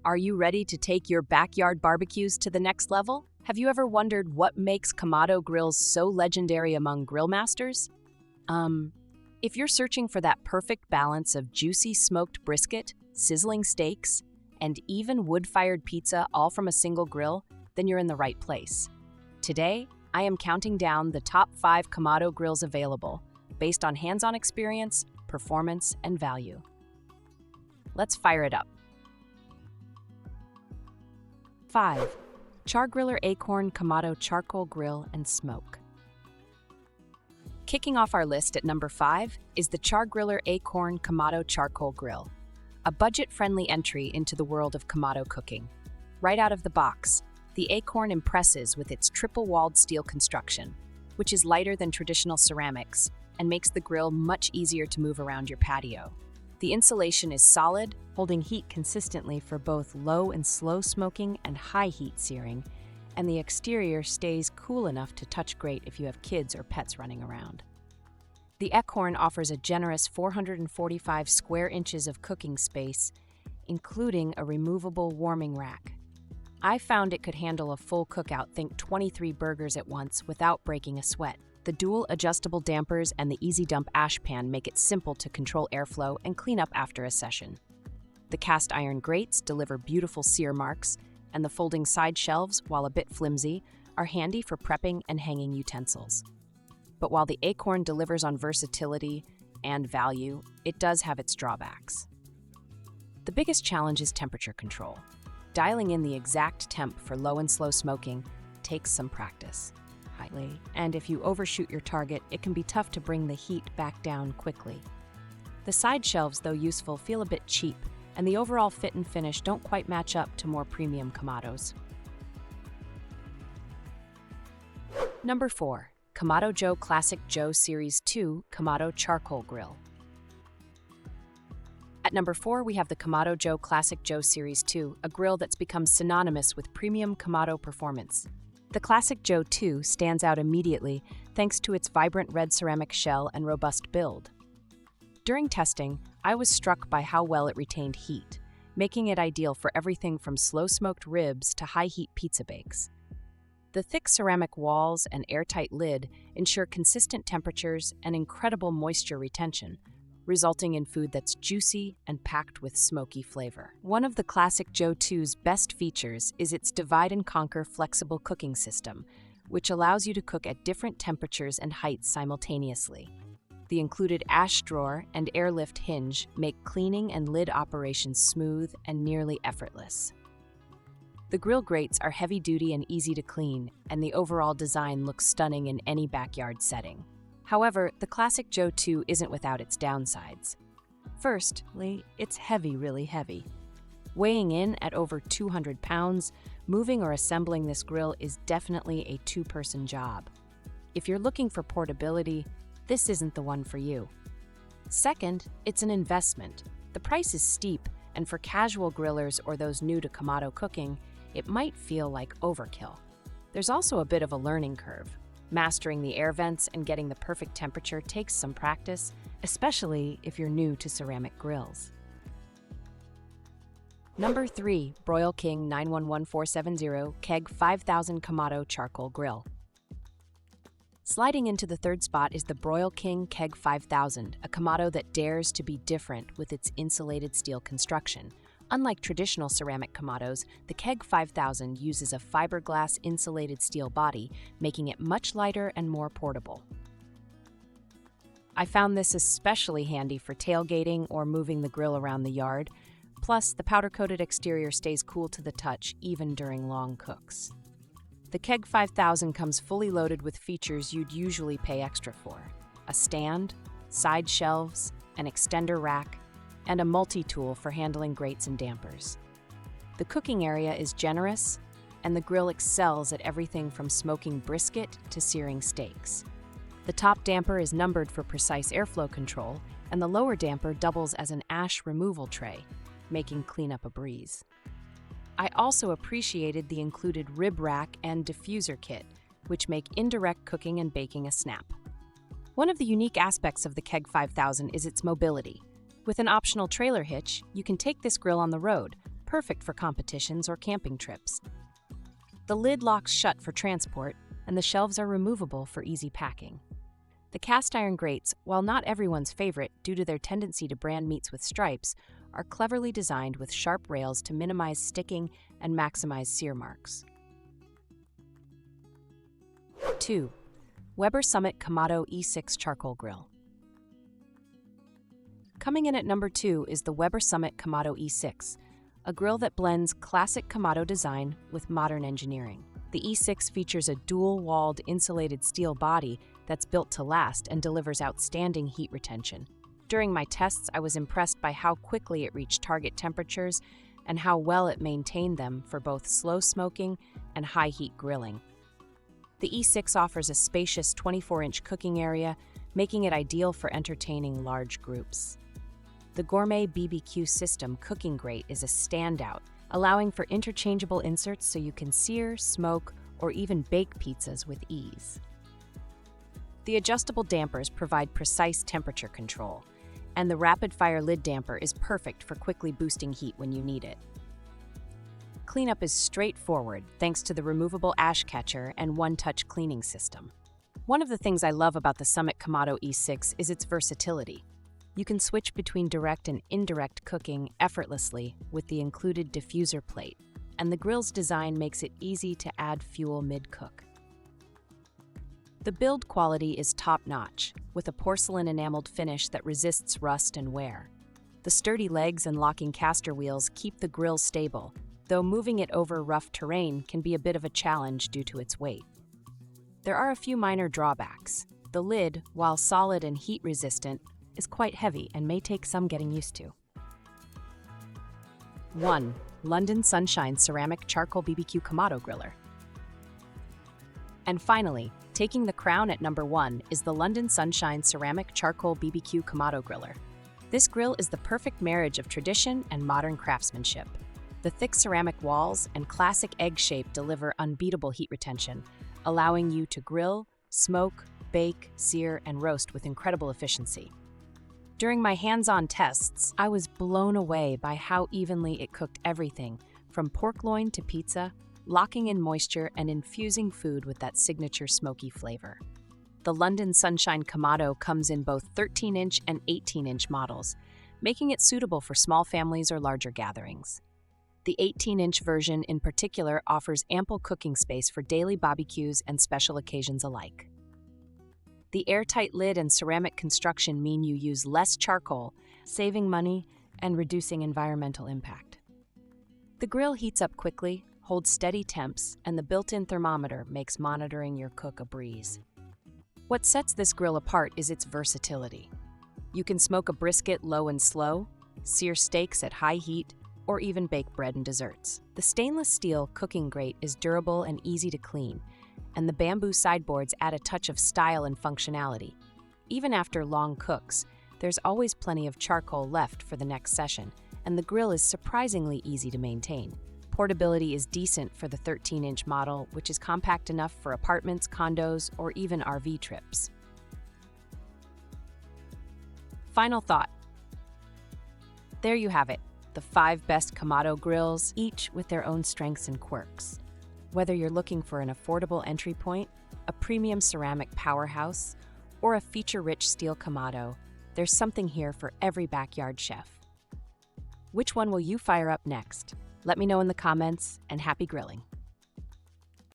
Are you ready to take your backyard barbecues to the next level? Have you ever wondered what makes Kamado Grills so legendary among grill masters? If you're searching for that perfect balance of juicy smoked brisket, sizzling steaks, and even wood-fired pizza all from a single grill, then you're in the right place. Today, I am counting down the top 5 Kamado grills available, based on hands-on experience, performance, and value. Let's fire it up. 5. Char-Griller AKORN Kamado Charcoal Grill and Smoke. Kicking off our list at number 5 is the Char-Griller AKORN Kamado Charcoal Grill, a budget-friendly entry into the world of Kamado cooking. Right out of the box, the AKORN impresses with its triple-walled steel construction, which is lighter than traditional ceramics and makes the grill much easier to move around your patio. The insulation is solid, holding heat consistently for both low and slow smoking and high heat searing, and the exterior stays cool enough to touch great if you have kids or pets running around. The AKORN offers a generous 445 square inches of cooking space, including a removable warming rack. I found it could handle a full cookout, think 23 burgers at once, without breaking a sweat. The dual adjustable dampers and the easy dump ash pan make it simple to control airflow and clean up after a session. The cast iron grates deliver beautiful sear marks, and the folding side shelves, while a bit flimsy, are handy for prepping and hanging utensils. But while the AKORN delivers on versatility and value, it does have its drawbacks. The biggest challenge is temperature control. Dialing in the exact temp for low and slow smoking takes some practice. And if you overshoot your target, it can be tough to bring the heat back down quickly. The side shelves, though useful, feel a bit cheap, and the overall fit and finish don't quite match up to more premium Kamados. Number 4. Kamado Joe Classic Joe Series 2 Kamado Charcoal Grill. At number 4, we have the Kamado Joe Classic Joe Series 2, a grill that's become synonymous with premium Kamado performance. The Classic Joe 2 stands out immediately thanks to its vibrant red ceramic shell and robust build. During testing, I was struck by how well it retained heat, making it ideal for everything from slow-smoked ribs to high-heat pizza bakes. The thick ceramic walls and airtight lid ensure consistent temperatures and incredible moisture retention, resulting in food that's juicy and packed with smoky flavor. One of the Classic Joe 2's best features is its divide-and-conquer flexible cooking system, which allows you to cook at different temperatures and heights simultaneously. The included ash drawer and airlift hinge make cleaning and lid operations smooth and nearly effortless. The grill grates are heavy-duty and easy to clean, and the overall design looks stunning in any backyard setting. However, the Classic Joe 2 isn't without its downsides. Firstly, it's really heavy. Weighing in at over 200 pounds, moving or assembling this grill is definitely a two-person job. If you're looking for portability, this isn't the one for you. Second, it's an investment. The price is steep, and for casual grillers or those new to Kamado cooking, it might feel like overkill. There's also a bit of a learning curve. Mastering the air vents and getting the perfect temperature takes some practice, especially if you're new to ceramic grills. Number 3. Broil King 911470 Keg 5000 Kamado Charcoal Grill. Sliding into the third spot is the Broil King Keg 5000, a Kamado that dares to be different with its insulated steel construction. Unlike traditional ceramic Kamados, the Keg 5000 uses a fiberglass insulated steel body, making it much lighter and more portable. I found this especially handy for tailgating or moving the grill around the yard. Plus, the powder-coated exterior stays cool to the touch even during long cooks. The Keg 5000 comes fully loaded with features you'd usually pay extra for: a stand, side shelves, an extender rack, and a multi-tool for handling grates and dampers. The cooking area is generous, and the grill excels at everything from smoking brisket to searing steaks. The top damper is numbered for precise airflow control, and the lower damper doubles as an ash removal tray, making cleanup a breeze. I also appreciated the included rib rack and diffuser kit, which make indirect cooking and baking a snap. One of the unique aspects of the Keg 5000 is its mobility. With an optional trailer hitch, you can take this grill on the road, perfect for competitions or camping trips. The lid locks shut for transport, and the shelves are removable for easy packing. The cast iron grates, while not everyone's favorite due to their tendency to brand meats with stripes, are cleverly designed with sharp rails to minimize sticking and maximize sear marks. 2. Weber Summit Kamado E6 Charcoal Grill. Coming in at number 2 is the Weber Summit Kamado E6, a grill that blends classic Kamado design with modern engineering. The E6 features a dual-walled insulated steel body that's built to last and delivers outstanding heat retention. During my tests, I was impressed by how quickly it reached target temperatures and how well it maintained them for both slow smoking and high-heat grilling. The E6 offers a spacious 24-inch cooking area, making it ideal for entertaining large groups. The gourmet BBQ system cooking grate is a standout, allowing for interchangeable inserts so you can sear, smoke, or even bake pizzas with ease. The adjustable dampers provide precise temperature control, and the rapid-fire lid damper is perfect for quickly boosting heat when you need it. Cleanup is straightforward thanks to the removable ash catcher and one-touch cleaning system. One of the things I love about the Summit Kamado E6 is its versatility. You can switch between direct and indirect cooking effortlessly with the included diffuser plate, and the grill's design makes it easy to add fuel mid-cook. The build quality is top-notch, with a porcelain enameled finish that resists rust and wear. The sturdy legs and locking caster wheels keep the grill stable, though moving it over rough terrain can be a bit of a challenge due to its weight. There are a few minor drawbacks. The lid, while solid and heat-resistant, is quite heavy and may take some getting used to. 1. London Sunshine Ceramic Charcoal BBQ Kamado Griller. And finally, taking the crown at number 1 is the London Sunshine Ceramic Charcoal BBQ Kamado Griller. This grill is the perfect marriage of tradition and modern craftsmanship. The thick ceramic walls and classic egg shape deliver unbeatable heat retention, allowing you to grill, smoke, bake, sear, and roast with incredible efficiency. During my hands-on tests, I was blown away by how evenly it cooked everything, from pork loin to pizza, locking in moisture and infusing food with that signature smoky flavor. The London Sunshine Kamado comes in both 13-inch and 18-inch models, making it suitable for small families or larger gatherings. The 18-inch version in particular offers ample cooking space for daily barbecues and special occasions alike. The airtight lid and ceramic construction mean you use less charcoal, saving money and reducing environmental impact. The grill heats up quickly, holds steady temps, and the built-in thermometer makes monitoring your cook a breeze. What sets this grill apart is its versatility. You can smoke a brisket low and slow, sear steaks at high heat, or even bake bread and desserts. The stainless steel cooking grate is durable and easy to clean, and the bamboo sideboards add a touch of style and functionality. Even after long cooks, there's always plenty of charcoal left for the next session, and the grill is surprisingly easy to maintain. Portability is decent for the 13-inch model, which is compact enough for apartments, condos, or even RV trips. Final thought. There you have it, the 5 best Kamado grills, each with their own strengths and quirks. Whether you're looking for an affordable entry point, a premium ceramic powerhouse, or a feature-rich steel Kamado, there's something here for every backyard chef. Which one will you fire up next? Let me know in the comments, and happy grilling!